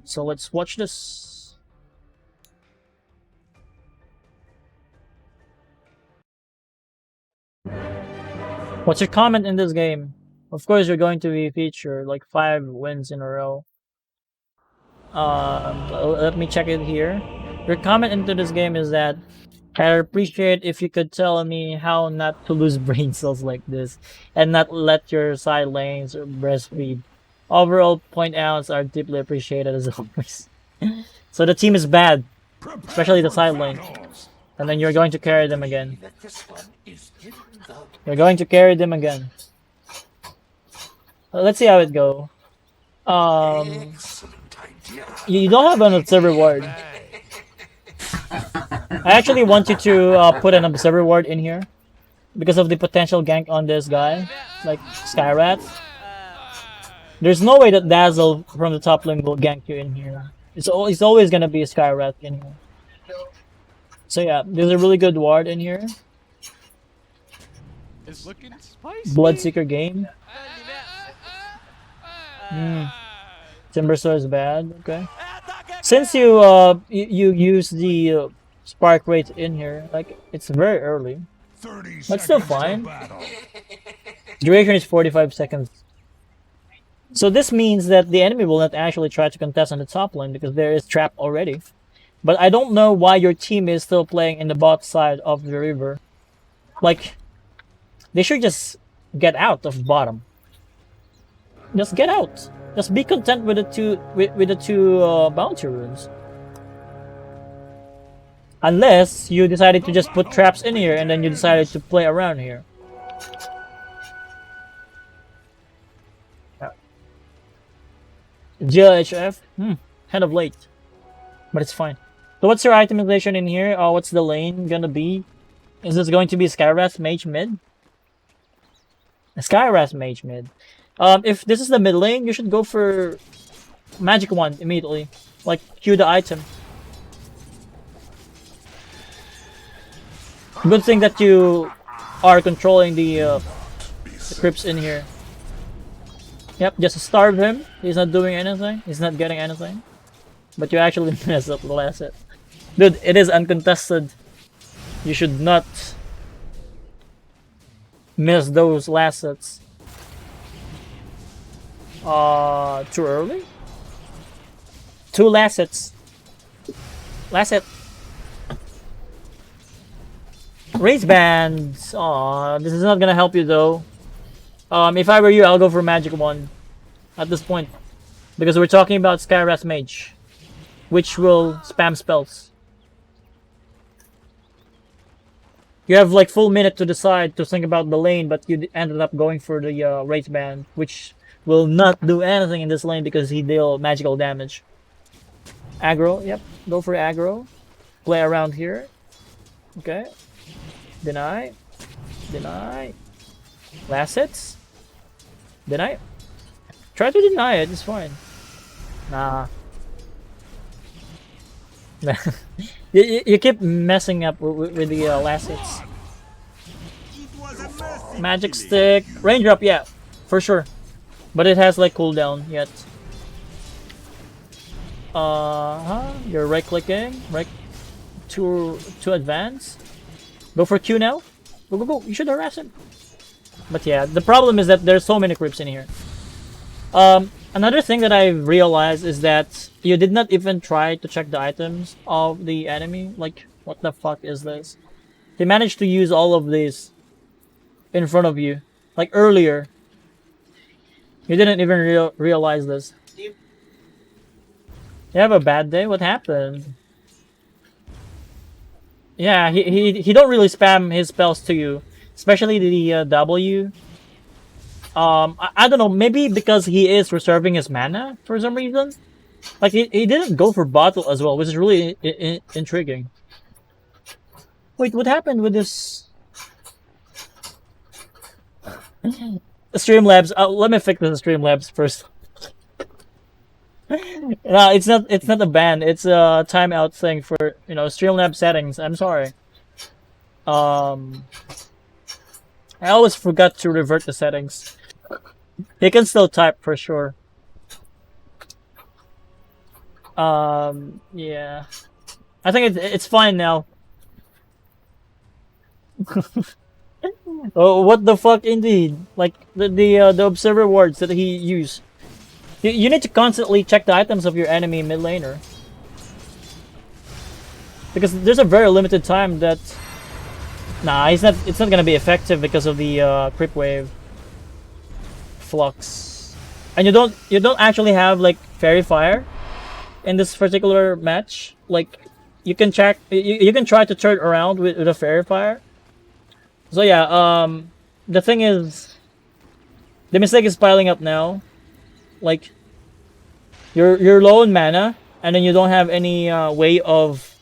So let's watch this. What's your comment in this game? Of course, you're going to be featured like 5 wins in a row. Let me check it here. Your comment into this game is that I appreciate if you could tell me how not to lose brain cells like this and not let your side lanes breastfeed. Overall point outs are deeply appreciated as always. So the team is bad, especially the side lane. And then you're going to carry them again. You're going to carry them again. Let's see how it go. You don't have an observer ward. I actually want you to put an observer ward in here because of the potential gank on this guy, like Skyrat. There's no way that Dazzle from the top lane will gank you in here. It's always gonna be a Skyrat in here. So yeah, there's a really good ward in here. It's looking spicy. Bloodseeker game. Timbersaw is bad. Okay. Since you use the spark rate in here, like it's very early, but still fine. Duration is 45 seconds. So this means that the enemy will not actually try to contest on the top lane because there is trap already. But I don't know why your team is still playing in the bot side of the river. Like, they should just get out of bottom. Just get out. Just be content with the two bounty runes. Unless you decided to just put traps in here and then you decided to play around here. GLHF? Kind of late. But it's fine. So what's your itemization in here? What's the lane gonna be? Is this going to be Skywrath Mage mid? Skywrath Mage mid. If this is the mid lane, you should go for Magic Wand immediately. Like, cue the item. Good thing that you are controlling the creeps in here. Yep, just starve him. He's not doing anything. He's not getting anything. But you actually messed up the last hit. Dude, it is uncontested. You should not miss those last hits. Too early? 2 last hits. Last hit. Raise bands. Aw, this is not gonna help you though. If I were you, I'll go for Magic Wand at this point. Because we're talking about Skywrath Mage, which will spam spells. You have like full minute to decide to think about the lane, but you ended up going for the Raise Band, which will not do anything in this lane because he deal magical damage. Aggro, yep, go for aggro. Play around here. Okay. Deny. Deny. Last hits. Deny. Try to deny it, it's fine. Nah. you keep messing up with the last hits. Magic stick. Raindrop, yeah, for sure. But it has like cooldown yet. You're right clicking. Right to advance. Go for Q now. Go, go, go. You should harass him. But yeah, the problem is that there's so many creeps in here. Another thing that I realized is that you did not even try to check the items of the enemy. Like, what the fuck is this? They managed to use all of these in front of you. Like earlier. You didn't even realize this. You have a bad day? What happened? Yeah, he don't really spam his spells to you, especially the W. I don't know, maybe because he is reserving his mana for some reason. Like he didn't go for bottle as well, which is really intriguing. Wait, what happened with this? Streamlabs. Let me fix the Streamlabs first. No, it's not a ban. It's a timeout thing for Streamlabs settings. I'm sorry. I always forgot to revert the settings. He can still type for sure. Yeah. I think it's fine now. Oh, what the fuck, indeed? Like the observer wards that he used. You need to constantly check the items of your enemy mid laner because there's a very limited time that. Nah, he's not. It's not gonna be effective because of the creep wave. Flux, and you don't actually have like fairy fire in this particular match. Like you can check. You can try to turn around with a fairy fire. So yeah, the thing is, the mistake is piling up now. Like, you're low in mana, and then you don't have any way of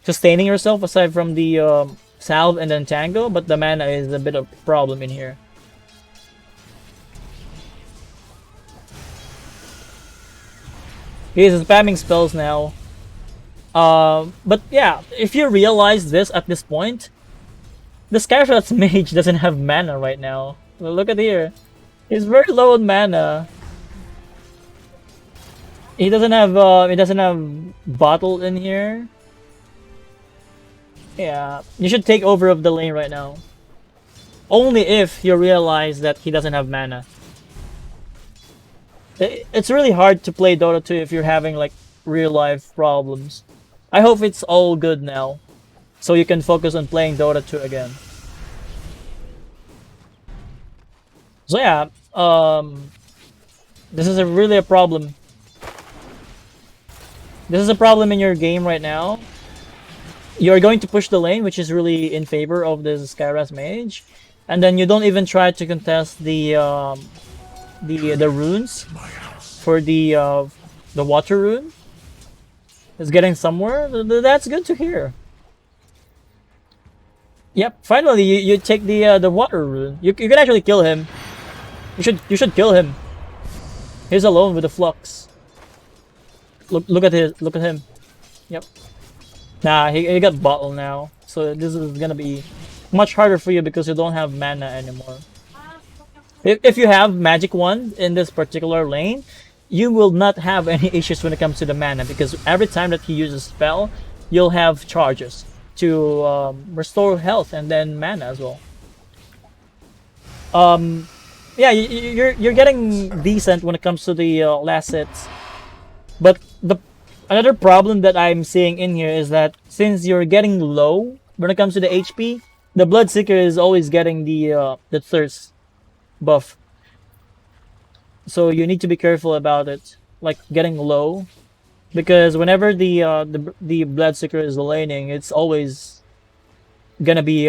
sustaining yourself aside from the salve and then tango. But the mana is a bit of a problem in here. He is spamming spells now. But yeah, if you realize this at this point. The Skyshot's mage doesn't have mana right now. Well, look at here. He's very low on mana. He doesn't have bottle in here. Yeah, you should take over of the lane right now. Only if you realize that he doesn't have mana. It's really hard to play Dota 2 if you're having like real life problems. I hope it's all good now. So you can focus on playing Dota 2 again. So yeah, this is really a problem. This is a problem in your game right now. You're going to push the lane, which is really in favor of this Skyras mage, and then you don't even try to contest the runes for the water rune. It's getting somewhere. That's good to hear. Yep, finally you take the water rune. You can actually kill him. You should kill him. He's alone with the flux. Look at him. Yep. Nah, he got bottle now. So this is gonna be much harder for you because you don't have mana anymore. If you have magic wand in this particular lane, you will not have any issues when it comes to the mana because every time that he uses spell, you'll have charges to restore health and then mana as well. Yeah, you're getting decent when it comes to the last hits, but another problem that I'm seeing in here is that since you're getting low when it comes to the HP, the Bloodseeker is always getting the thirst buff. So you need to be careful about it, like getting low, because whenever the Bloodseeker is laning, it's always gonna be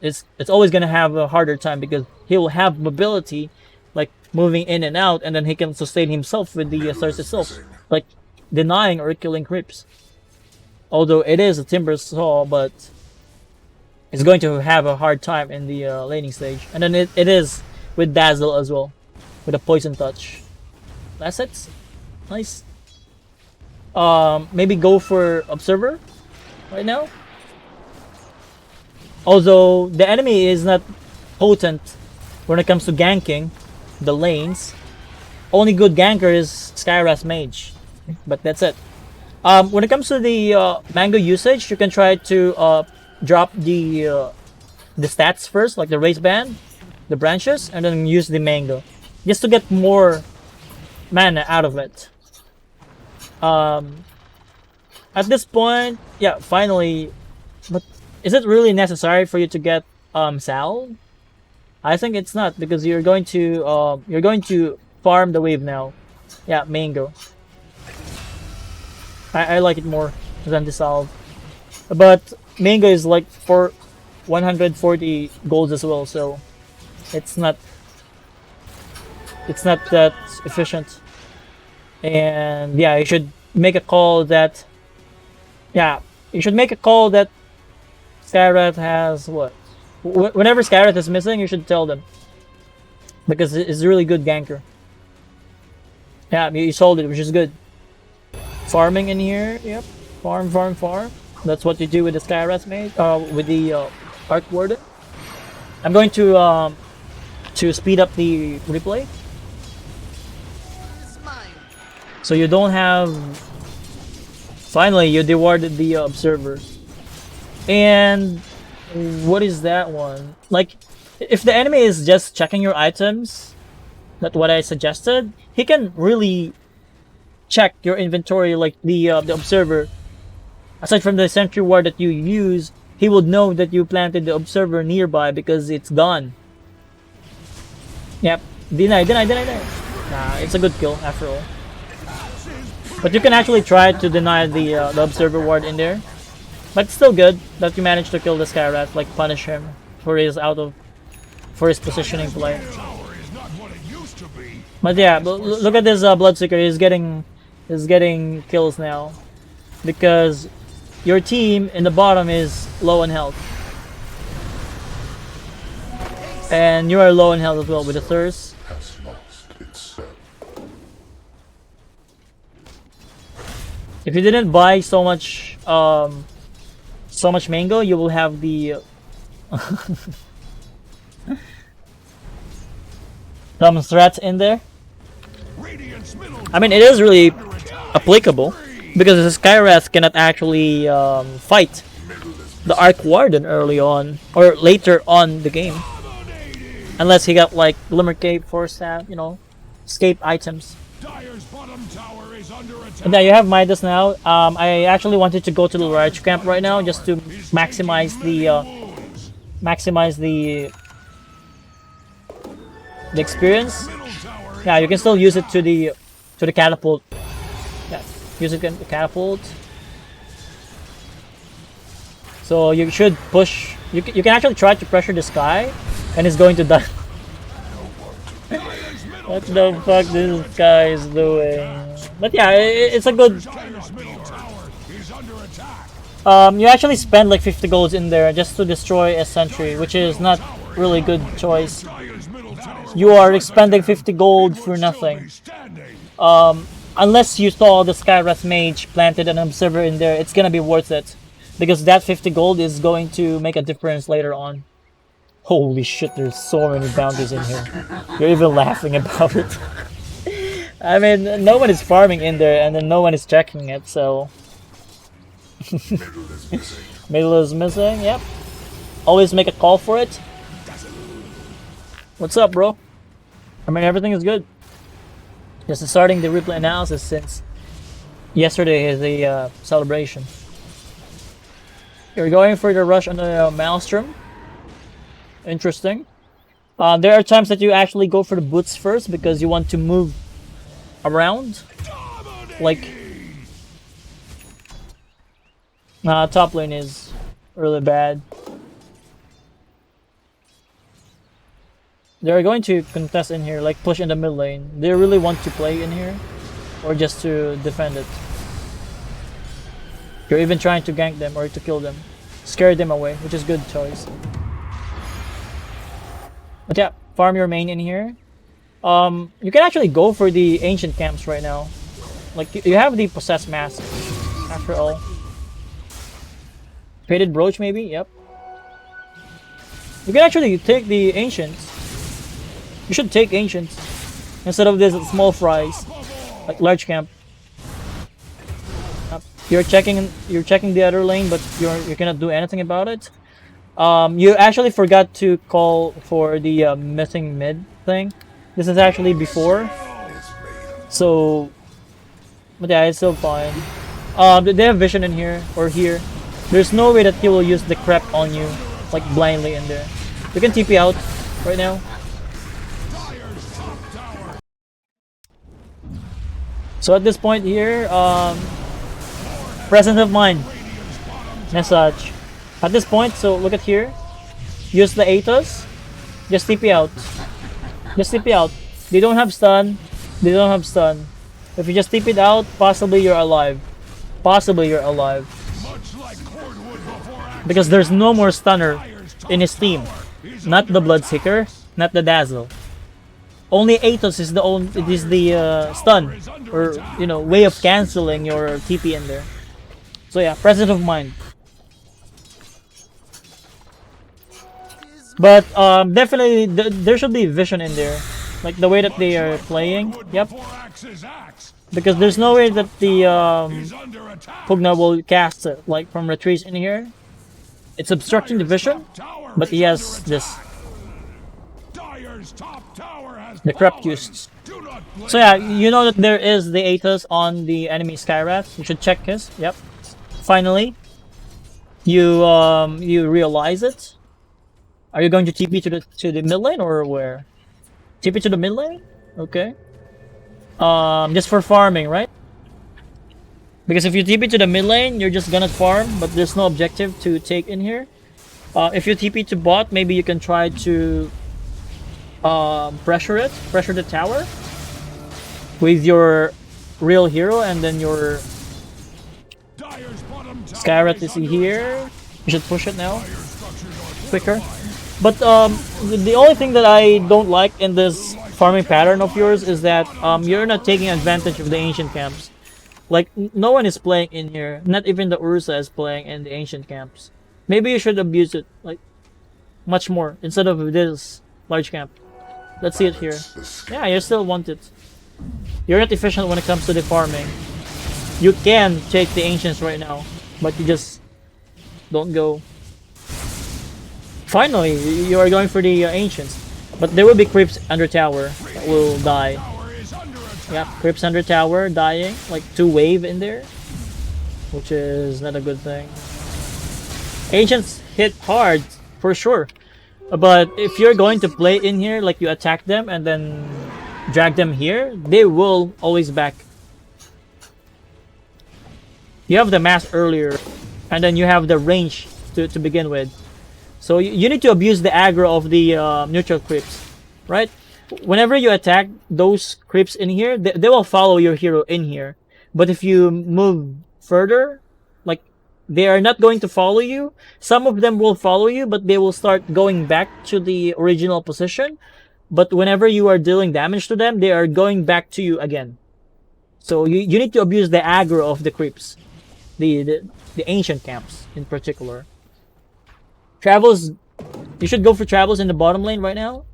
it's always gonna have a harder time because he will have mobility, like moving in and out, and then he can sustain himself with the thirst itself, like denying or killing creeps. Although it is a Timber Saw, but it's going to have a hard time in the laning stage. And then it is with Dazzle as well, with a Poison Touch. That's it. Nice. Maybe go for Observer right now. Although the enemy is not potent when it comes to ganking the lanes. Only good ganker is Skyras Mage. But that's it. When it comes to the mango usage, you can try to drop the stats first, like the race band, the branches, and then use the mango, just to get more mana out of it. At this point, yeah, finally, but is it really necessary for you to get Sal? I think it's not because you're going to farm the wave now. Yeah, mango. I like it more than the salve. But mango is like for 140 golds as well, so it's not that efficient. And yeah, you should make a call that Skyrath has what? Whenever Skyrath is missing, you should tell them because it's a really good ganker. Yeah, you sold it, which is good. Farming in here, yep. Farm. That's what you do with the Skyrath mate, with the Arc Warden. I'm going to speed up the replay, so you don't have Finally, you dewarded the observer. And what is that one? Like, if the enemy is just checking your items, that's what I suggested, he can really check your inventory like the observer. Aside from the sentry ward that you use, he would know that you planted the observer nearby because it's gone. Yep. Deny. Nah, it's a good kill after all. But you can actually try to deny the observer ward in there. But it's still good that you managed to kill the Skyrat, like punish him for his positioning play. But yeah, look at this Bloodseeker. He's getting kills now because your team in the bottom is low on health, and you are low on health as well with the thirst. If you didn't buy so much mango, you will have the some threats in there. I mean, it is really applicable because the Skyrath cannot actually fight the Arc Warden early on or later on the game, unless he got like Glimmer Cape, Force Staff, you know, escape items. And now you have Midas now. I actually wanted to go to the Rage Camp right now just to maximize the experience. Yeah, you can still use it to the catapult. Yeah, use it in the catapult. So you should push. You can actually try to pressure the sky, and it's going to die. What the fuck this guy is doing? But yeah, it's a good. You actually spend like 50 golds in there just to destroy a sentry, which is not really good choice. You are expending 50 gold for nothing. Unless you saw the Skywrath Mage planted an observer in there, it's gonna be worth it. Because that 50 gold is going to make a difference later on. Holy shit, there's so many bounties in here. You're even laughing about it. I mean, no one is farming in there and then no one is checking it, so... Middle is missing, yep. Always make a call for it. What's up, bro? I mean, everything is good. Just starting the replay analysis since yesterday is a celebration. You're going for the rush on the Maelstrom. Interesting. There are times that you actually go for the boots first because you want to move around. Like, top lane is really bad. They're going to contest in here, like push in the mid lane. They really want to play in here, or just to defend it. You're even trying to gank them or to kill them, scare them away, which is good choice. But yeah, farm your main in here. You can actually go for the ancient camps right now. Like you have the possessed mask after all. Faded brooch maybe, yep. You can actually take the ancients. You should take ancients instead of this small fries, like large camp. You're checking the other lane, but you cannot do anything about it. You actually forgot to call for the missing mid thing. This is actually before, so but yeah, it's still fine. They have vision in here or here. There's no way that he will use the crep on you like blindly in there. You can TP out right now. So at this point here, presence of mind message. At this point, so look at here. Use the Aethos. Just TP out. Just TP out. They don't have stun. They don't have stun. If you just TP it out, possibly you're alive. Possibly you're alive. Because there's no more stunner in his team. Not the Bloodseeker, not the Dazzle. Only Aethos is the stun, or you know, way of canceling your TP in there. So yeah, presence of mind. But definitely there should be vision in there, like the way that they are playing. Yep. because there's no way that the He's under attack. Pugna will cast it like from retreats in here. It's obstructing the vision, Tower but is he has under this attack. Dire's top tower has the fallen. Crepuscules. Do not blink So yeah, an eye. you know that there is the Aethys on the enemy Skyrats. You should check his. Yep. Finally, you realize it. Are you going to TP to the mid lane or where? TP to the mid lane? Okay. Just for farming, right? Because if you TP to the mid lane, you're just gonna farm, but there's no objective to take in here. If you TP to bot, maybe you can try to pressure the tower with your real hero, and then your Dire's bottom tower Skyrat is under here. attack. You should push it now, Dire structures are quicker. fortified. But the only thing that I don't like in this farming pattern of yours is that you're not taking advantage of the ancient camps. Like no one is playing in here. Not even the Ursa is playing in the ancient camps. Maybe you should abuse it like much more instead of this large camp. Let's see it here. Yeah, you still want it. You're not efficient when it comes to the farming. You can take the ancients right now, but you just don't go. Finally, you are going for the ancients, but there will be creeps under tower that will die. Tower is under attack. Yeah, creeps under tower dying, like 2 wave in there, which is not a good thing. Ancients hit hard for sure, but if you're going to play in here, like you attack them and then drag them here, they will always back. You have the mass earlier, and then you have the range to begin with. So you need to abuse the aggro of the neutral creeps, right? Whenever you attack those creeps in here, they will follow your hero in here. But if you move further, like they are not going to follow you. Some of them will follow you, but they will start going back to the original position. But whenever you are dealing damage to them, they are going back to you again. So you need to abuse the aggro of the creeps, the ancient camps in particular. Travels, you should go for travels in the bottom lane right now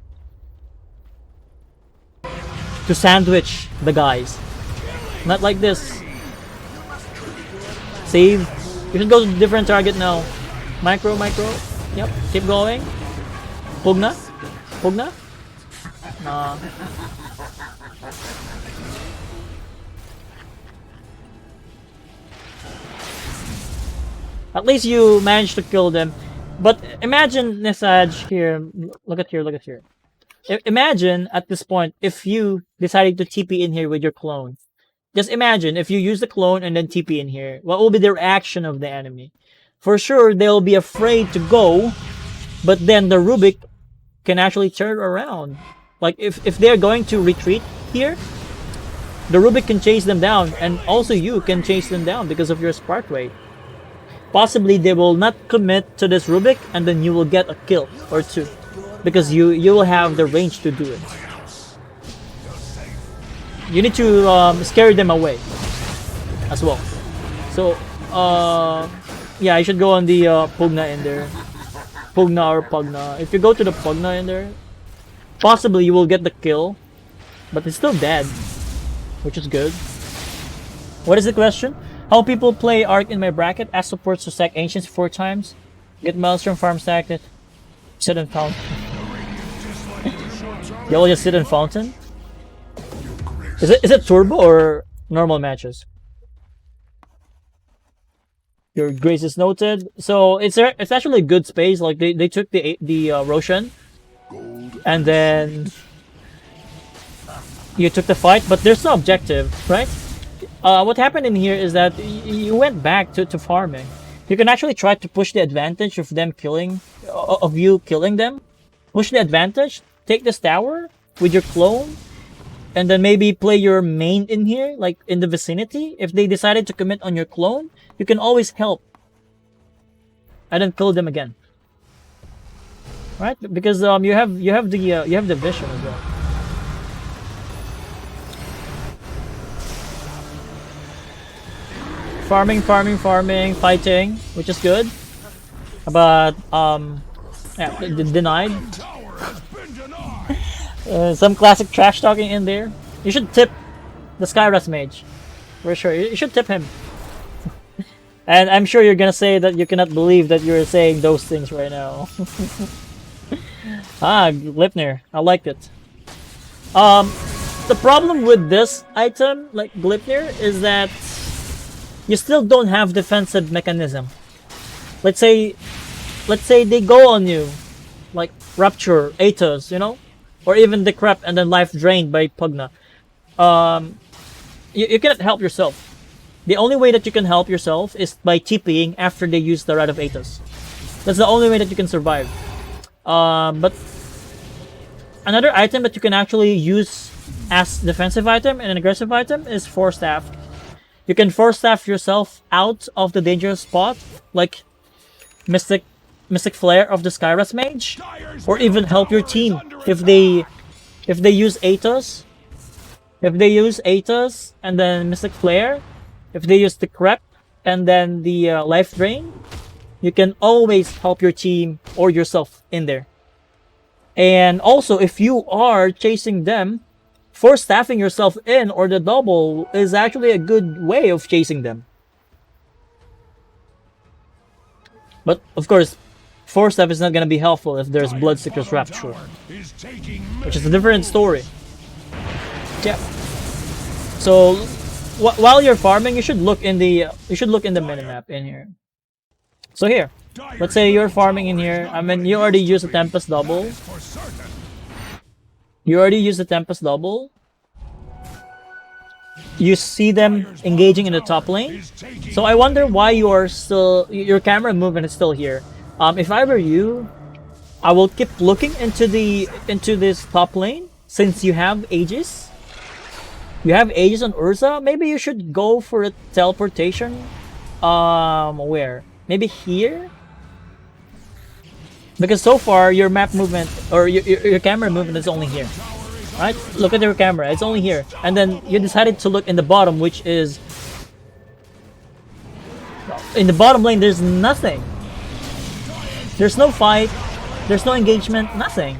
to sandwich the guys. Not like this. Save. You should go to different target now. Micro. Yep. Keep going. Pugna. Nah. At least you managed to kill them. But imagine Nisaj here. Look at here. Imagine at this point if you decided to TP in here with your clone. Just imagine if you use the clone and then TP in here. What will be the reaction of the enemy? For sure, they'll be afraid to go, but then the Rubik can actually turn around. Like if they're going to retreat here, the Rubik can chase them down, and also you can chase them down because of your spark rate. Possibly they will not commit to this Rubik, and then you will get a kill or 2 because you will have the range to do it. You need to scare them away as well. So yeah, I should go on the Pugna in there. Pugna or Pugna. If you go to the Pugna in there, possibly you will get the kill, but it's still dead, which is good. What is the question? How people play Arc in my bracket? Ask supports to sack Ancients 4 times. Get Maelstrom, farm stack it. Sit in Fountain. You will just sit in Fountain? Is it turbo or normal matches? Your grace is noted. So it's actually a good space. Like they took the Roshan, and then you took the fight, but there's no objective, right? What happened in here is that you went back to farming. You can actually try to push the advantage of them you killing them. Push the advantage, take this tower with your clone, and then maybe play your main in here, like in the vicinity. If they decided to commit on your clone, you can always help and then kill them again, right? Because you have the vision as well. Farming, fighting, which is good. But yeah, denied. Some classic trash talking in there. You should tip The Skyras mage. For sure. You should tip him. And I'm sure you're gonna say that you cannot believe that you're saying those things right now. Glipnir. I liked it. The problem with this item, like Glipnir, is that you still don't have defensive mechanism. Let's say they go on you, like Rapture, Atos, you know? Or even Decrep and then life drained by Pugna. You cannot help yourself. The only way that you can help yourself is by TPing after they use the Rite of Atos. That's the only way that you can survive. But another item that you can actually use as defensive item and an aggressive item is Force Staff. You can Force Staff yourself out of the dangerous spot, like Mystic Flare of the Skyras Mage, or even help your team if they use Atos. If they use Atos and then Mystic Flare, if they use the Crep and then the Life Drain, you can always help your team or yourself in there. And also, if you are chasing them, Force Staffing yourself in or the double is actually a good way of chasing them. But of course, Force Staff is not going to be helpful if there's Bloodseeker's Rapture, which is a different story. Yeah. So while you're farming, you should look in the minimap in here. So here, let's say you're farming in here. I mean, you already used a Tempest double. You see them engaging in the top lane. So I wonder why your camera movement is still here. If I were you, I will keep looking into this top lane since you have Aegis. You have Aegis on Urza. Maybe you should go for a teleportation. Where? Maybe here? Because so far your map movement or your camera movement is only here. Right? Look at your camera. It's only here. And then you decided to look in the bottom, which is in the bottom lane. There's nothing. There's no fight. There's no engagement. Nothing.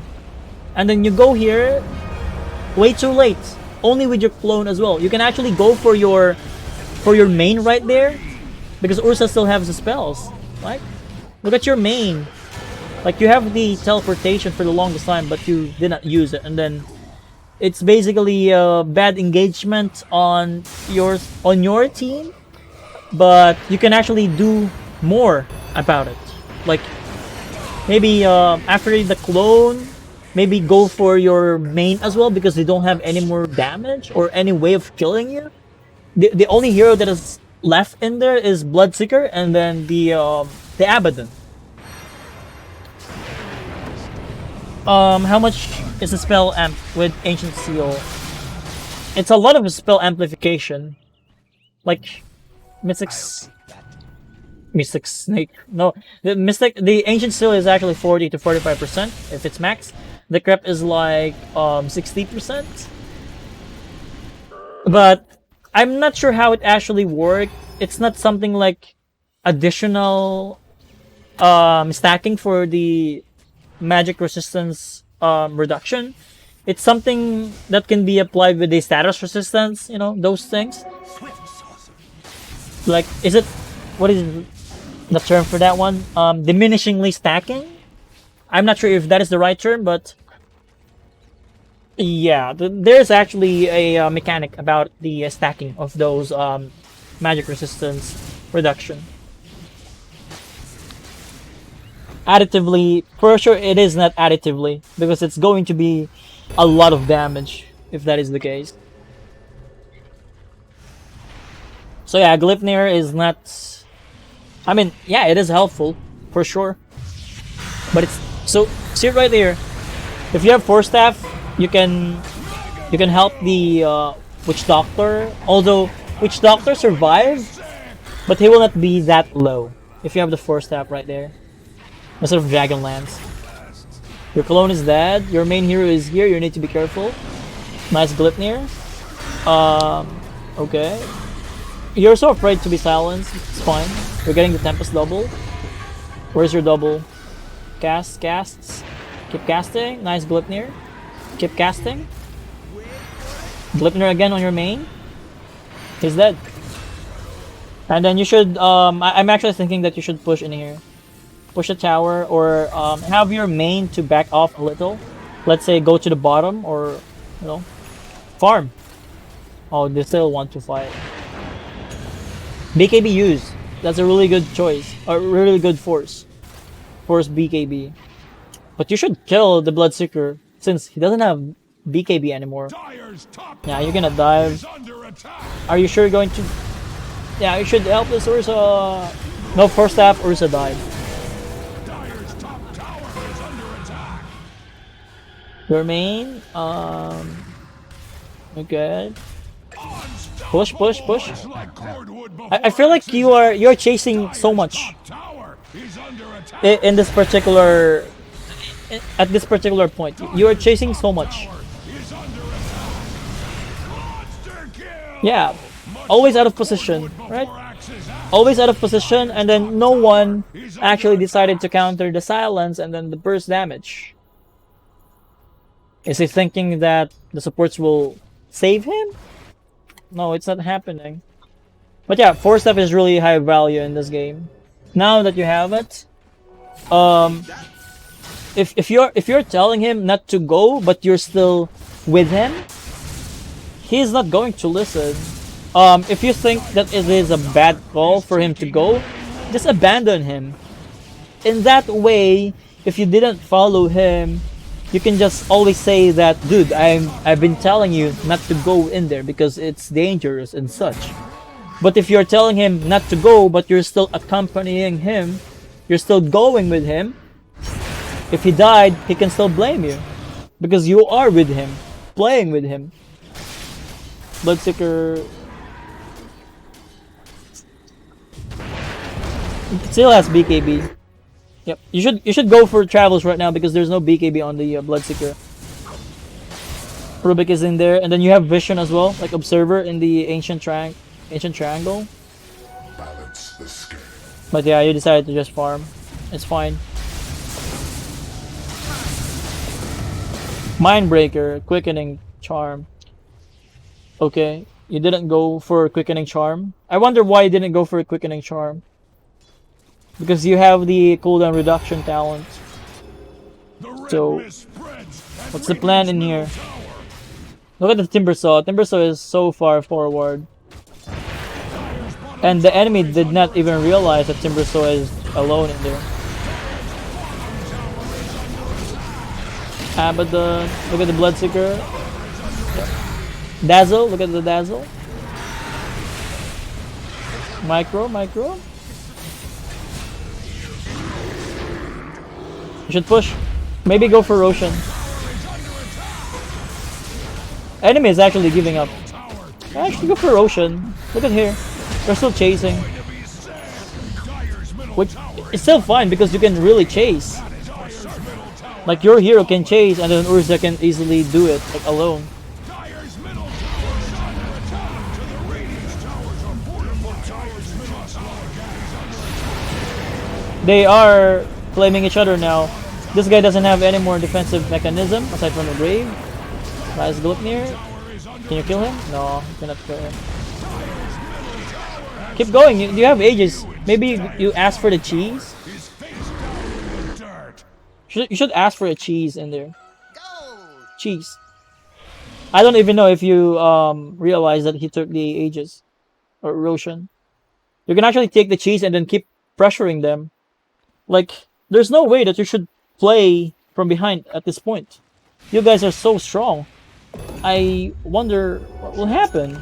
And then you go here way too late. Only with your clone as well. You can actually go for your main right there, because Ursa still has the spells. Right? Look at your main. Like, you have the teleportation for the longest time, but you did not use it, and then it's basically bad engagement on your team, but you can actually do more about it. Like, maybe after the clone, maybe go for your main as well, because they don't have any more damage or any way of killing you. The only hero that is left in there is Bloodseeker and then the Abaddon. How much is the spell amp with Ancient Seal? It's a lot of spell amplification. Like Mystic Snake. No, the Ancient Seal is actually 40 to 45% if it's max. The Crep is like 60%. But I'm not sure how it actually works. It's not something like additional stacking for the magic resistance reduction. It's something that can be applied with the status resistance, you know, those things. Like, what is the term for that one? Diminishingly stacking? I'm not sure if that is the right term, but yeah, there's actually a mechanic about the stacking of those magic resistance reduction. Additively, for sure it is not additively, because it's going to be a lot of damage if that is the case. So yeah, Glipnir is not... I mean, yeah, it is helpful, for sure. But it's... So, see it right there. If you have Force Staff, you can help the Witch Doctor. Although, Witch Doctor survives, but he will not be that low if you have the Force Staff right there. Instead of Dragonlance. Your clone is dead. Your main hero is here. You need to be careful. Nice Glipnir. Okay. You're so afraid to be silenced. It's fine. You're getting the Tempest double. Where's your double? Casts. Keep casting. Nice Glipnir. Keep casting. Glipnir again on your main. He's dead. And then you should, I'm actually thinking that you should push in here. Push a tower, or have your main to back off a little. Let's say go to the bottom, or, you know, farm. Oh, they still want to fight. BKB use. That's a really good choice. A really good force. Force BKB. But you should kill the Bloodseeker since he doesn't have BKB anymore. Yeah, you're gonna dive. Are you sure you're going to? Yeah, you should help this Ursa. No, first half Ursa died. Your main, okay. Push, push, push. I feel like you're chasing so much in this particular at this particular point. You are chasing so much. Yeah, always out of position, right? Always out of position, and then no one actually decided to counter the silence and then the burst damage. Is he thinking that the supports will save him? No, it's not happening. But yeah, 4-step is really high value in this game. Now that you have it, if you're telling him not to go, but you're still with him, he's not going to listen. If you think that it is a bad call for him to go, just abandon him. In that way, if you didn't follow him, you can just always say that, dude, I've been telling you not to go in there because it's dangerous and such. But if you're telling him not to go, but you're still accompanying him, you're still going with him, if he died, he can still blame you because you are with him, playing with him. Bloodseeker still has BKB. Yep, you should go for travels right now because there's no BKB on the Bloodseeker. Rubik is in there, and then you have vision as well, like observer in the ancient triangle. Balance the scale. But yeah, you decided to just farm. It's fine. Mindbreaker, quickening charm. Okay, you didn't go for quickening charm. I wonder why you didn't go for a quickening charm. Because you have the cooldown reduction talent. So, what's the plan in here? Look at the Timbersaw. Timbersaw is so far forward. And the enemy did not even realize that Timbersaw is alone in there. Abaddon. Look at the Bloodseeker. Dazzle. Look at the Dazzle. Micro. You should push. Maybe go for Roshan. Enemy is actually giving up. Actually go for Roshan. Look at here. They're still chasing. Which it's still fine because you can really chase. Like your hero can chase and then Urza can easily do it like alone. They are claiming each other now. This guy doesn't have any more defensive mechanism aside from the grave. Rise Glipnir. Can you kill him? No, you cannot kill him. Keep going. You have ages. Maybe you ask for the cheese. You should ask for a cheese in there. Cheese. I don't even know if you realize that he took the ages or Roshan. You can actually take the cheese and then keep pressuring them. Like, there's no way that you should play from behind at this point. You guys are so strong. I wonder what will happen.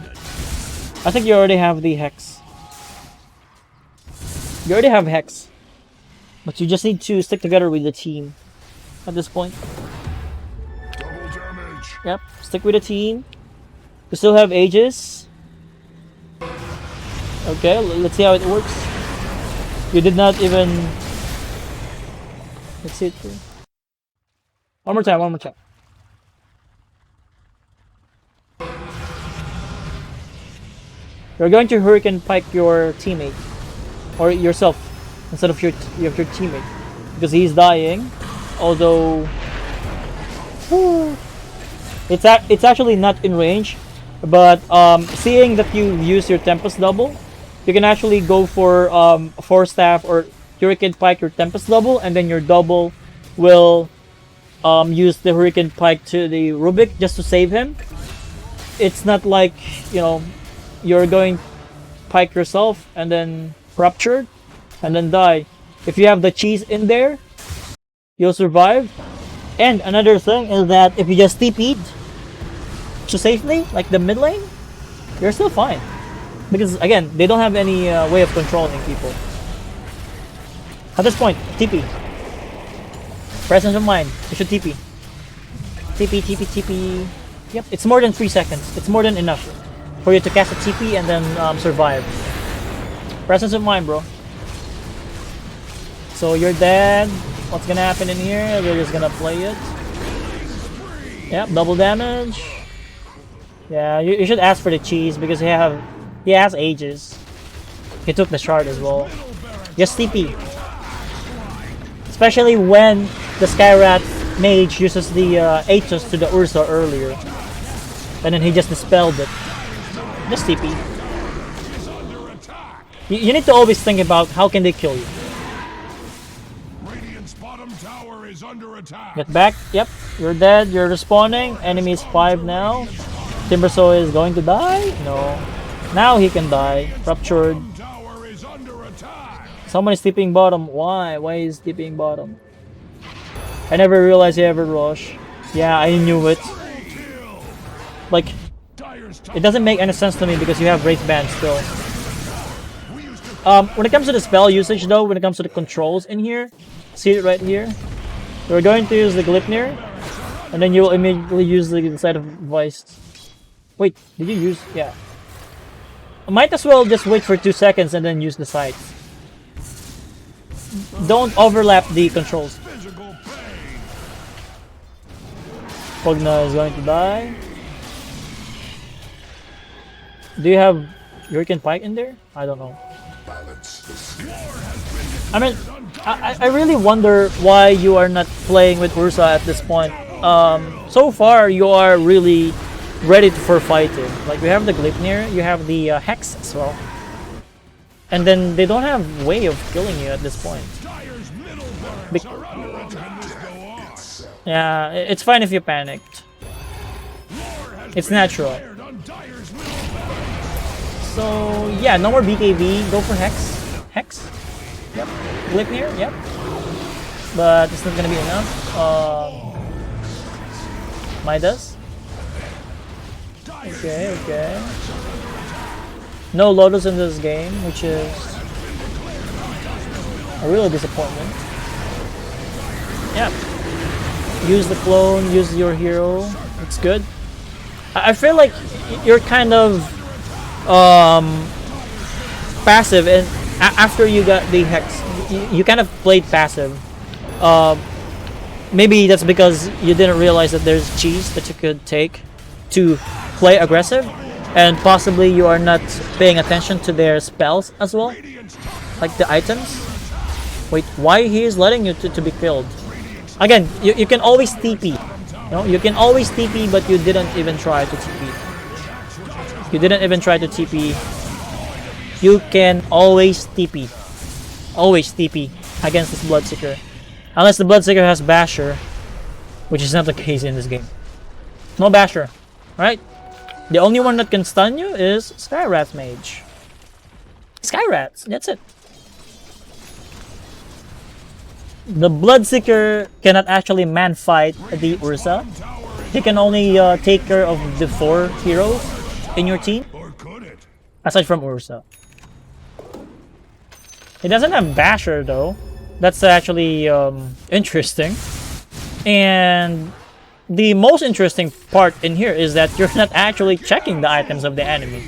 I think you already have the Hex. You already have Hex. But you just need to stick together with the team at this point. Double damage. Yep, stick with the team. You still have Aegis. Okay, let's see how it works. You did not even... Let's see it through. One more time. You're going to Hurricane Pike your teammate. Or yourself. Instead of your teammate. Because he's dying. Although... it's actually not in range. But seeing that you use your Tempest double, you can actually go for Force Staff or Hurricane Pike your Tempest double, and then your double will use the Hurricane Pike to the Rubik just to save him. It's not like, you know, you're going Pike yourself and then Ruptured and then die. If you have the cheese in there, you'll survive. And another thing is that if you just TP'd to safely, like the mid lane, you're still fine. Because again, they don't have any way of controlling people. At this point, TP. Presence of mind. You should TP. TP, TP, TP. Yep, it's more than 3 seconds. It's more than enough for you to cast a TP and then survive. Presence of mind, bro. So you're dead. What's gonna happen in here? We're just gonna play it. Yep, double damage. Yeah, you should ask for the cheese because he has ages. He took the shard as well. Just TP. Especially when the Skyrat mage uses the Aegis to the Ursa earlier. And then he just dispelled it. Just TP. You need to always think about how can they kill you. Radiant's bottom tower is under attack. Get back. Yep, you're dead. You're respawning. Enemy is 5 now. Timbersaw is going to die? No. Now he can die. Ruptured. Tower is under attack. Someone is TPing bottom. Why? Why is TPing bottom? I never realized he ever rush. Yeah, I knew it. Like, it doesn't make any sense to me because you have Wraith Band still. When it comes to the spell usage though, when it comes to the controls in here, see it right here? We're going to use the Glypnir, and then you'll immediately use the side of Vice. Wait, did you use? Yeah. I might as well just wait for 2 seconds and then use the sights. Don't overlap the controls. Pogna is going to die. Do you have Hurricane Pike in there? I don't know. I mean, I really wonder why you are not playing with Ursa at this point. So far, you are really ready for fighting. Like, we have the Glypnir, you have the Hex as well. And then they don't have way of killing you at this point. Yeah, it's fine if you panicked. It's natural. So, yeah, no more BKB. Go for Hex. Hex. Yep. Glypnir, yep. But it's not gonna be enough. Midas. Okay, okay. No Lotus in this game, which is a real disappointment. Yeah. Use the clone, use your hero. It's good. I feel like you're kind of passive, and after you got the Hex, you kind of played passive. Maybe that's because you didn't realize that there's cheese that you could take to play aggressive, and possibly you are not paying attention to their spells as well, like the items. Wait, why he is letting you to be killed? Again, you can always TP. You know, you can always TP, but you didn't even try to TP. You didn't even try to TP. You can always TP. Always TP against this Bloodseeker. Unless the Bloodseeker has Basher, which is not the case in this game. No Basher, right? The only one that can stun you is Skyrat Mage. Skyrats, that's it. The Bloodseeker cannot actually man-fight the Ursa. He can only take care of the 4 heroes in your team, aside from Ursa. He doesn't have Basher though. That's actually interesting. And the most interesting part in here is that you're not actually checking the items of the enemy.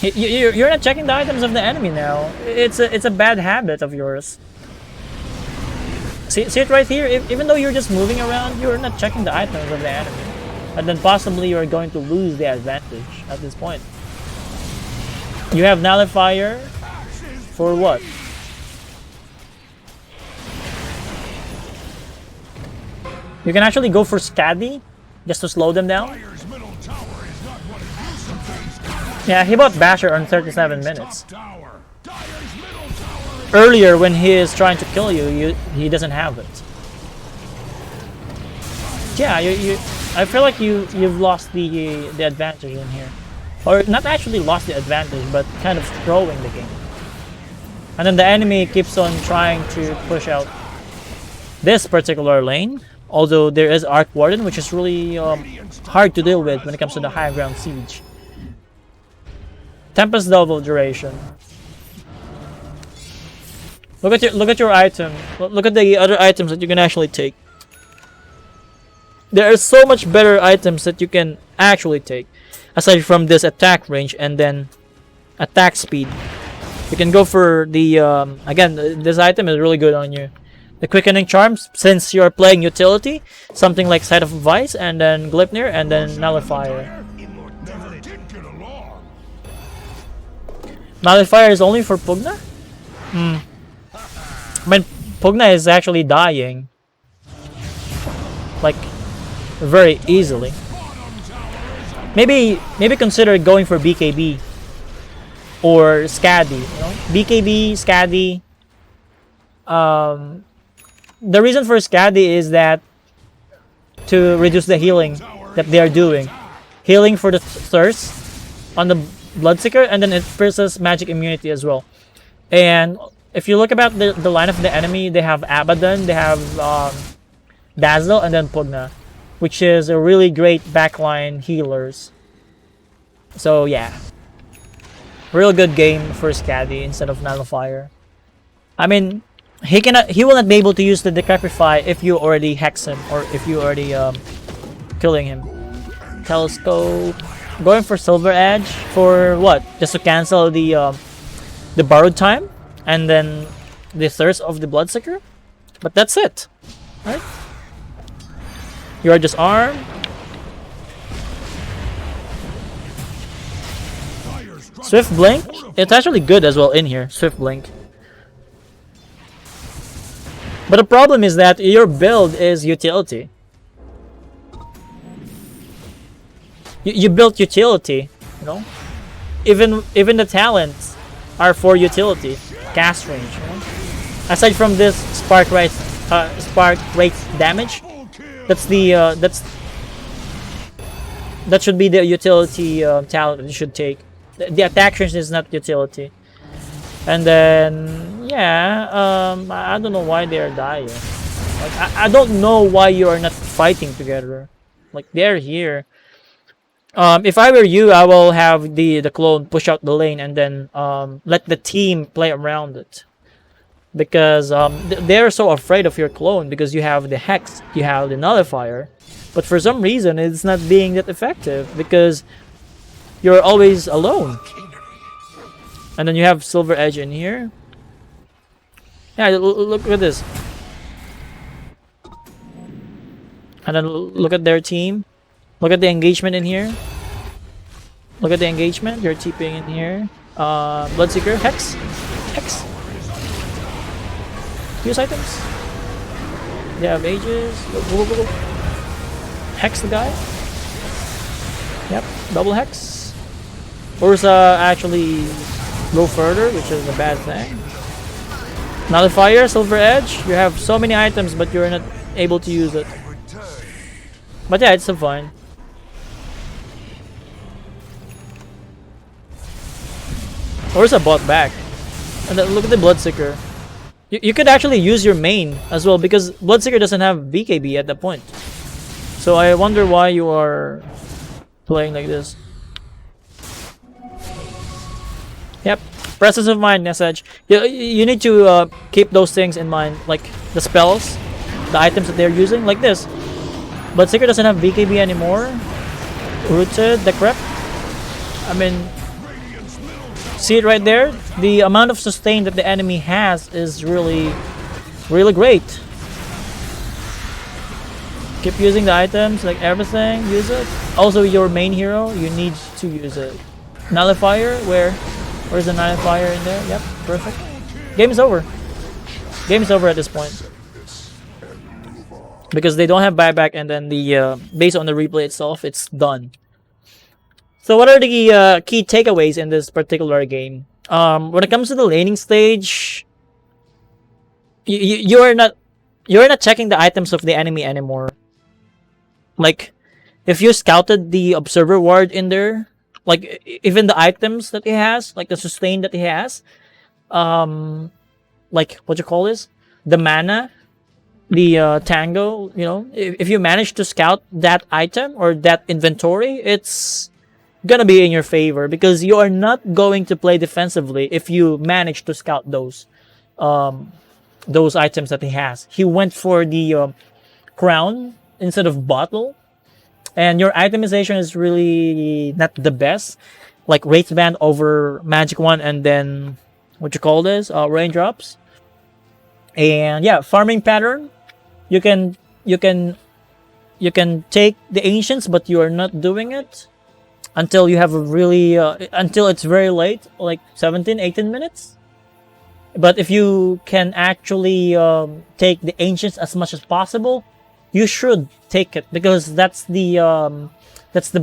You're not checking the items of the enemy now. It's a bad habit of yours. See it right here? Even though you're just moving around, you're not checking the items of the enemy. And then possibly you're going to lose the advantage at this point. You have Nullifier for what? You can actually go for Scadi just to slow them down. Yeah, he bought Basher on 37 minutes. Tower. Dyer's middle tower is Earlier, when he is trying to kill you, he doesn't have it. Yeah, I feel like you've lost the advantage in here, or not actually lost the advantage, but kind of throwing the game. And then the enemy keeps on trying to push out this particular lane. Although there is Arc Warden, which is really hard to deal with when it comes to the high ground siege. Tempest double duration. Look at your item. Look at the other items that you can actually take. There are so much better items that you can actually take, aside from this attack range and then attack speed. You can go for the again. This item is really good on you. The quickening charms, since you're playing utility, something like Sight of Vice, and then Glypnir, and then Nullifier. never did get along. Nullifier is only for Pugna? I mean, Pugna is actually dying. Like, very easily. Maybe consider going for BKB. Or Skadi, you know? BKB, Skadi. The reason for Skadi is that to reduce the healing that they are doing. Healing for the thirst on the Bloodseeker, and then it versus magic immunity as well. And if you look about the line of the enemy, they have Abaddon, they have Dazzle, and then Pugna, which is a really great backline healers. So yeah. Real good game for Skadi instead of Nullifier. I mean, he will not be able to use the Decrepify if you already hex him, or if you already killing him. Telescope. Going for Silver Edge for what? Just to cancel the borrowed time and then the thirst of the Bloodseeker. But that's it, right? You are disarmed. Swift Blink. It's actually good as well in here. Swift Blink. But the problem is that your build is utility. You built utility, you know. Even the talents are for utility, cast range. You know? Aside from this spark rate damage, that should be the utility talent that you should take. The attack range is not utility. And then yeah, I don't know why they are dying. Like I don't know why you are not fighting together. Like they're here. If I were you, I will have the clone push out the lane and then let the team play around it, because they're so afraid of your clone because you have the hex, you have the nullifier, but for some reason it's not being that effective because you're always alone. And then you have Silver Edge in here. Yeah, look at this. And then look at their team. Look at the engagement in here. Look at the engagement. You're TPing in here. Bloodseeker. Hex. Hex. Use items. They have ages. Go, go, go, go. Hex the guy. Yep. Double hex. Ursa actually go further, which is a bad thing. Nullifier, Silver Edge. You have so many items, but you're not able to use it. But yeah, it's still fine. Ursa bought back. And then look at the Bloodseeker. You could actually use your main as well, because Bloodseeker doesn't have BKB at that point. So I wonder why you are playing like this. Yep, presence of mind message. You need to keep those things in mind, like the spells, the items that they're using, like this. Bloodseeker doesn't have BKB anymore. Rooted, Decrep. I mean, see it right there? The amount of sustain that the enemy has is really, really great. Keep using the items, like everything, use it. Also, your main hero, you need to use it. Nullifier, where's the Nullifier in there? Yep, perfect. Game is over. Game is over at this point. Because they don't have buyback, and then the based on the replay itself, it's done. So what are the key takeaways in this particular game? When it comes to the laning stage, you are not checking the items of the enemy anymore. Like, if you scouted the observer ward in there, like even the items that he has, like the sustain that he has, like what you call this, the mana, the tango. If you manage to scout that item or that inventory, it's gonna be in your favor because you are not going to play defensively if you manage to scout those items that he has. He went for the crown instead of bottle, and your itemization is really not the best. Like Wraith Band over Magic One, and then what you call this, raindrops. And yeah, farming pattern. You can you can you can take the ancients, but you are not doing it until you have a really until it's very late, like 17, 18 minutes. But if you can actually take the ancients as much as possible, you should take it because that's the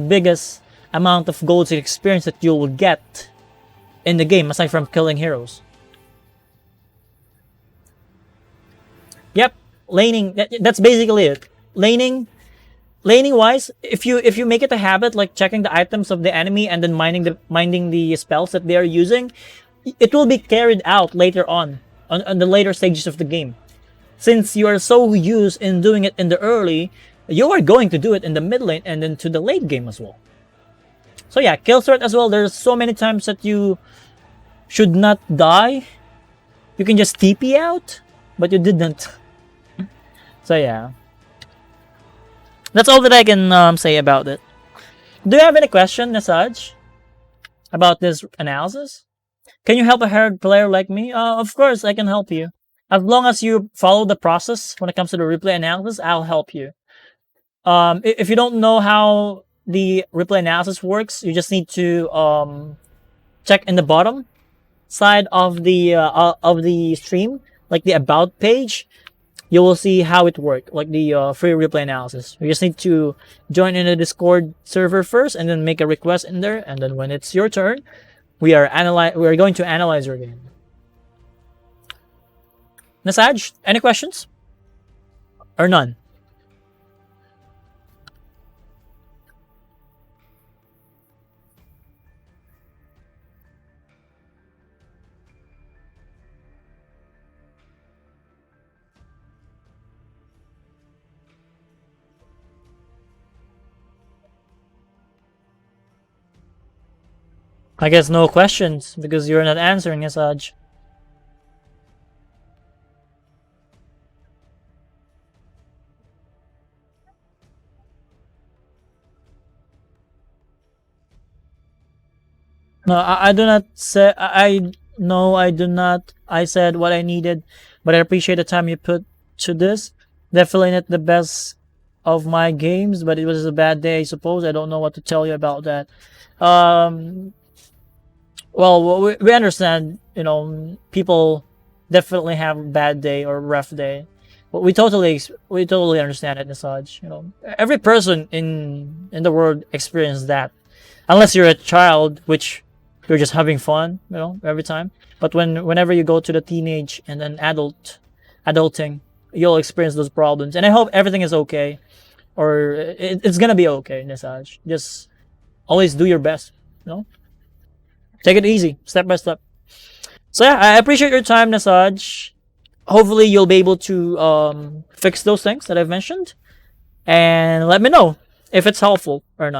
biggest amount of golds and experience that you will get in the game aside from killing heroes. Yep, laning. That's basically it. Laning wise, if you make it a habit, like checking the items of the enemy and then minding the spells that they are using, it will be carried out later on the later stages of the game. Since you are so used in doing it in the early, you are going to do it in the mid lane and then to the late game as well. So yeah, kill threat as well. There's so many times that you should not die. You can just TP out, but you didn't. So yeah, that's all that I can say about it. Do you have any question, Nasaj, about this analysis? Can you help a hard player like me? Of course, I can help you. As long as you follow the process when it comes to the replay analysis, I'll help you. If you don't know how the replay analysis works, you just need to check in the bottom side of the stream, like the about page. You will see how it works, like the free replay analysis. You just need to join in the Discord server first, and then make a request in there. And then when it's your turn, we are going to analyze your game. Nasaj, any questions? Or none? I guess no questions because you're not answering, Nasaj. No, I do not say. No, I do not. I said what I needed, but I appreciate the time you put to this. Definitely not the best of my games, but it was a bad day, I suppose. I don't know what to tell you about that. Well, we understand. People definitely have a bad day or rough day. But we totally understand it, Nasaj. Every person in the world experiences that, unless you're a child, which you're just having fun, every time. But whenever you go to the teenage and then adulting, you'll experience those problems. And I hope everything is okay, or it's gonna be okay, Nisaj. Just always do your best, Take it easy, step by step. So yeah, I appreciate your time, Nisaj. Hopefully you'll be able to fix those things that I've mentioned, and let me know if it's helpful or not.